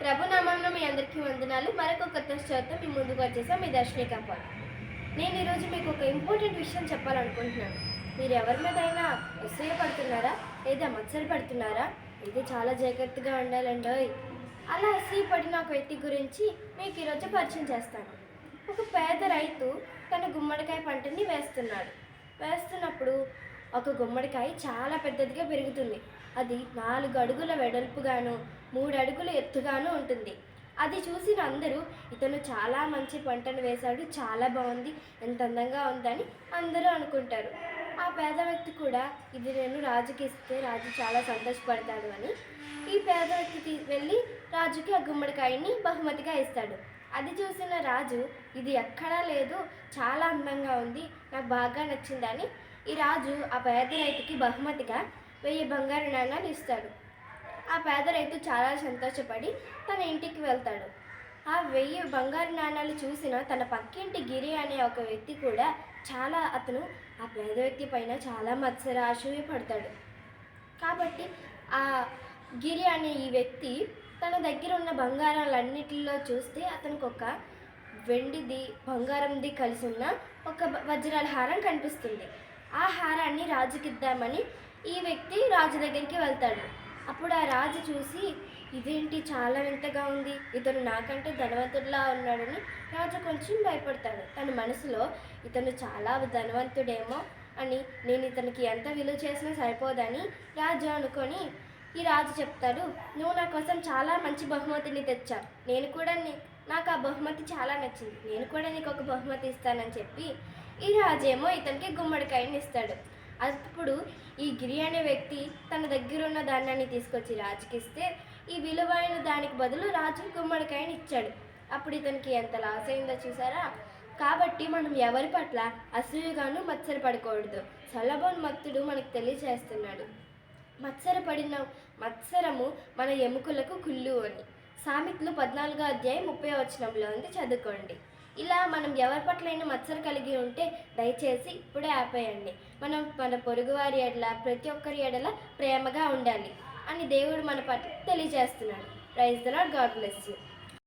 ప్రభునామంలో మీ అందరికీ వందనాలు. మరొక కొత్త స్టోరీతో మీ ముందుకు వచ్చేసాం. మీ దర్శిని కపాల్. నేను ఈరోజు మీకు ఒక ఇంపార్టెంట్ విషయం చెప్పాలనుకుంటున్నాను. మీరు ఎవరి మీదైనా అసూయ పడుతున్నారా లేదా మత్సర పడుతున్నారా? ఇది చాలా జాగ్రత్తగా ఉండాలండి. అలా అసూయ పడిన ఒక వ్యక్తి గురించి మీకు ఈరోజు పరిచయం చేస్తాను. ఒక పేద రైతు తన గుమ్మడికాయ పంటని వేస్తున్నప్పుడు ఒక గుమ్మడికాయ చాలా పెద్దదిగా పెరుగుతుంది. అది 4 అడుగుల వెడల్పుగాను 3 అడుగుల ఎత్తుగాను ఉంటుంది. అది చూసిన అందరూ ఇతను చాలా మంచి పంటను వేశాడు, చాలా బాగుంది, ఎంత అందంగా ఉందని అందరూ అనుకుంటారు. ఆ పేద వ్యక్తి కూడా ఇది నేను రాజుకి ఇస్తే రాజు చాలా సంతోషపడతాడు అని ఈ పేద వ్యక్తికి వెళ్ళి రాజుకి ఆ గుమ్మడికాయని బహుమతిగా ఇస్తాడు. అది చూసిన రాజు ఇది ఎక్కడా లేదు, చాలా అందంగా ఉంది, నాకు బాగా నచ్చిందని ఈ రాజు ఆ పేద రైతుకి బహుమతిగా 1000 బంగారు నాణాలు ఇస్తాడు. ఆ పేద రైతు చాలా సంతోషపడి తన ఇంటికి వెళ్తాడు. ఆ 1000 బంగారు నాణాలు చూసిన తన పక్కింటి గిరి అనే ఒక వ్యక్తి కూడా అతను ఆ పేద వ్యక్తి పైన చాలా మత్సర అసూయ పడతాడు. కాబట్టి ఆ గిరి అనే ఈ వ్యక్తి తన దగ్గర ఉన్న బంగారాలన్నిటిలో చూస్తే అతనికి ఒక వెండిది బంగారంది కలిసి ఉన్న ఒక వజ్రాల హారం కనిపిస్తుంది. ఆ హారాన్ని రాజుకిద్దామని ఈ వ్యక్తి రాజు దగ్గరికి వెళ్తాడు. అప్పుడు ఆ రాజు చూసి ఇదేంటి చాలా వింతగా ఉంది, ఇతను నాకంటే ధనవంతుడిలా ఉన్నాడని రాజు కొంచెం భయపడతాడు. తన మనసులో ఇతను చాలా ధనవంతుడేమో అని నేను ఇతనికి ఎంత విలువ చేసినా సరిపోదని రాజు అనుకొని ఈ రాజు చెప్తాడు, నువ్వు నా కోసం చాలా మంచి బహుమతిని తెచ్చావు, నాకు ఆ బహుమతి చాలా నచ్చింది, నేను కూడా నీకు ఒక బహుమతి ఇస్తానని చెప్పి ఈ రాజేమో ఇతనికి గుమ్మడికాయని ఇస్తాడు. అప్పుడు ఈ గిరి అనే వ్యక్తి తన దగ్గర ఉన్న ధాన్యాన్ని తీసుకొచ్చి రాజుకి ఇస్తే ఈ విలువైన దానికి బదులు రాజు గుమ్మడికాయని ఇచ్చాడు. అప్పుడు ఇతనికి ఎంత లాస్ అయిందో చూసారా? కాబట్టి మనం ఎవరి పట్ల అసూయగాను మత్సరపడకూడదు. సొలొమోను భక్తుడు మనకు తెలియజేస్తున్నాడు, మత్సరము మన ఎముకలకు కుళ్ళు అని. సామెతలు 14వ అధ్యాయం 30వ వచనంలో ఉంది, చదువుకోండి. ఇలా మనం ఎవరి పట్లైనా మత్సర కలిగి ఉంటే దయచేసి ఇప్పుడే ఆపేయండి. మనం మన పొరుగువారి ఎడల ప్రతి ఒక్కరి ఎడల ప్రేమగా ఉండాలి అని దేవుడు మన పట్ల తెలియజేస్తున్నాడు. Praise the Lord. God bless you.